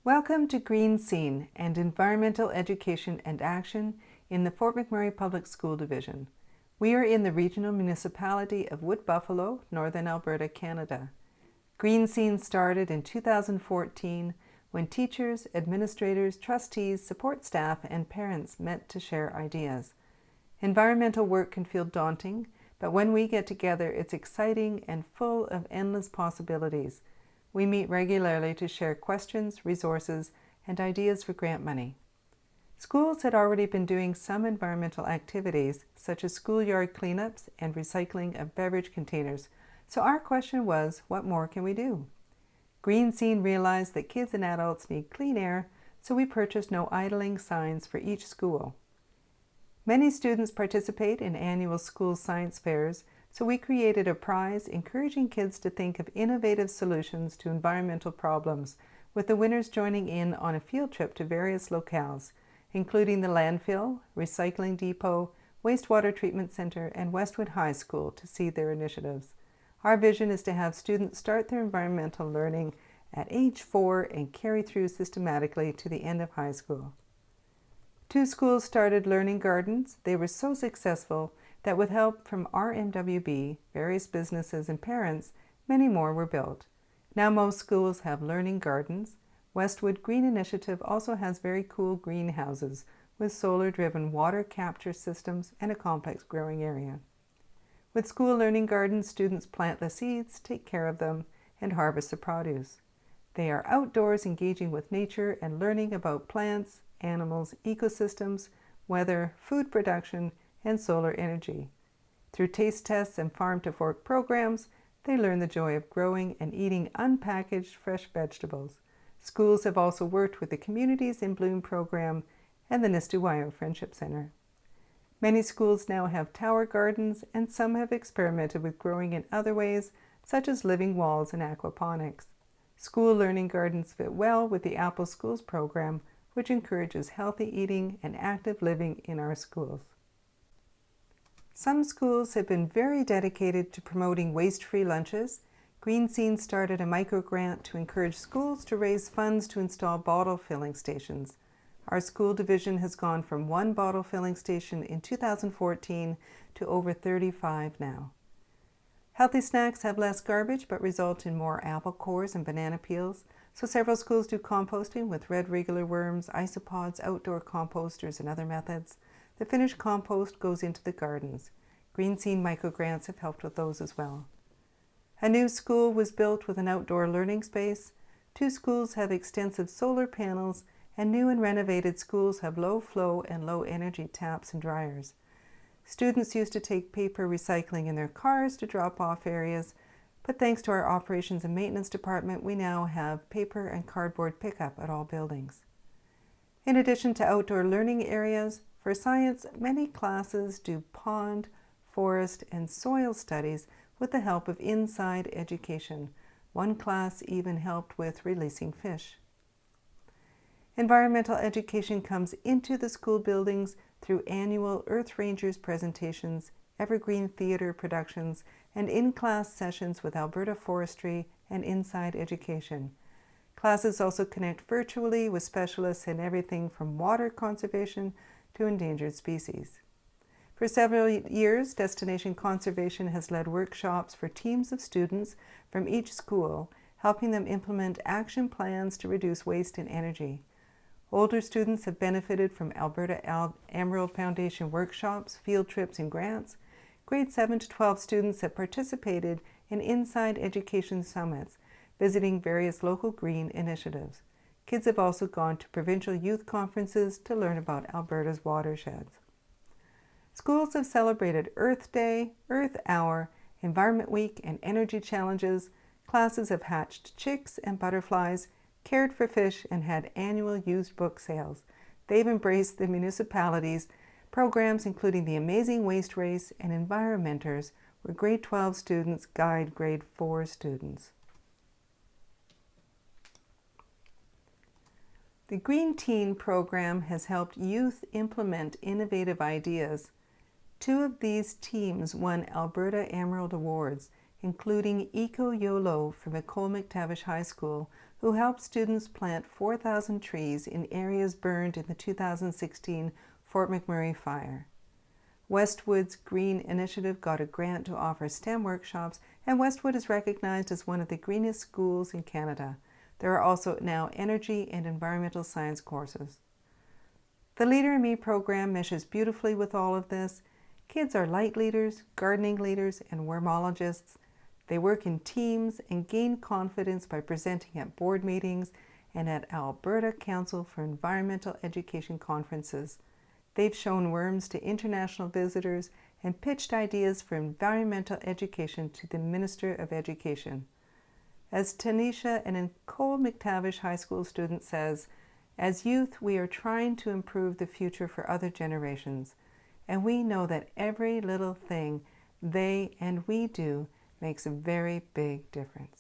Welcome to Green Scene and Environmental Education and Action in the Fort McMurray Public School Division. We are in the regional municipality of Wood Buffalo, Northern Alberta, Canada. Green Scene started in 2014 when teachers, administrators, trustees, support staff, and parents met to share ideas. Environmental work can feel daunting, but when we get together, it's exciting and full of endless possibilities. We meet regularly to share questions, resources, and ideas for grant money. Schools had already been doing some environmental activities, such as schoolyard cleanups and recycling of beverage containers, so our question was, what more can we do? Green Scene realized that kids and adults need clean air, so we purchased no idling signs for each school. Many students participate in annual school science fairs, so we created a prize encouraging kids to think of innovative solutions to environmental problems, with the winners joining in on a field trip to various locales, including the landfill, recycling depot, wastewater treatment center, and Westwood High School to see their initiatives. Our vision is to have students start their environmental learning at age 4 and carry through systematically to the end of high school. 2 schools started learning gardens. They were so successful that with help from RMWB, various businesses, and parents, many more were built. Now most schools have learning gardens. Westwood Green Initiative also has very cool greenhouses with solar-driven water capture systems and a complex growing area. With school learning gardens, students plant the seeds, take care of them, and harvest the produce. They are outdoors engaging with nature and learning about plants, animals, ecosystems, weather, food production, and solar energy. Through taste tests and farm-to-fork programs, they learn the joy of growing and eating unpackaged fresh vegetables. Schools have also worked with the Communities in Bloom program and the Nistuwayo Friendship Center. Many schools now have tower gardens, and some have experimented with growing in other ways, such as living walls and aquaponics. School learning gardens fit well with the Apple Schools program, which encourages healthy eating and active living in our schools. Some schools have been very dedicated to promoting waste-free lunches. Green Scene started a micro-grant to encourage schools to raise funds to install bottle filling stations. Our school division has gone from 1 bottle filling station in 2014 to over 35 now. Healthy snacks have less garbage but result in more apple cores and banana peels, so several schools do composting with red regular worms, isopods, outdoor composters, and other methods. The finished compost goes into the gardens. Green Scene microgrants have helped with those as well. A new school was built with an outdoor learning space. 2 schools have extensive solar panels, and new and renovated schools have low flow and low energy taps and dryers. Students used to take paper recycling in their cars to drop off areas, but thanks to our operations and maintenance department, we now have paper and cardboard pickup at all buildings. In addition to outdoor learning areas, for science, many classes do pond, forest, and soil studies with the help of inside education. One class even helped with releasing fish. Environmental education comes into the school buildings through annual Earth Rangers presentations, evergreen theater productions, and in-class sessions with Alberta Forestry and Inside Education. Classes also connect virtually with specialists in everything from water conservation to endangered species. For several years, Destination Conservation has led workshops for teams of students from each school, helping them implement action plans to reduce waste and energy. Older students have benefited from Alberta Emerald Foundation workshops, field trips, and grants. Grade 7 to 12 students have participated in Inside Education Summits, visiting various local green initiatives. Kids have also gone to provincial youth conferences to learn about Alberta's watersheds. Schools have celebrated Earth Day, Earth Hour, Environment Week, and energy challenges. Classes have hatched chicks and butterflies, cared for fish, and had annual used book sales. They've embraced the municipality's programs, including the Amazing Waste Race and Environmenters, where grade 12 students guide grade 4 students. The Green Teen program has helped youth implement innovative ideas. 2 of these teams won Alberta Emerald Awards including Eco YOLO from Nicole McTavish High School, who helped students plant 4,000 trees in areas burned in the 2016 Fort McMurray fire. Westwood's Green Initiative got a grant to offer STEM workshops, and Westwood is recognized as one of the greenest schools in Canada. There are also now energy and environmental science courses. The Leader in Me program meshes beautifully with all of this. Kids are light leaders, gardening leaders, and wormologists. They work in teams and gain confidence by presenting at board meetings and at Alberta Council for Environmental Education conferences. They've shown worms to international visitors and pitched ideas for environmental education to the Minister of Education. As Tanisha, an Nicole McTavish High School student, says, as youth, we are trying to improve the future for other generations, and we know that every little thing they and we do makes a very big difference.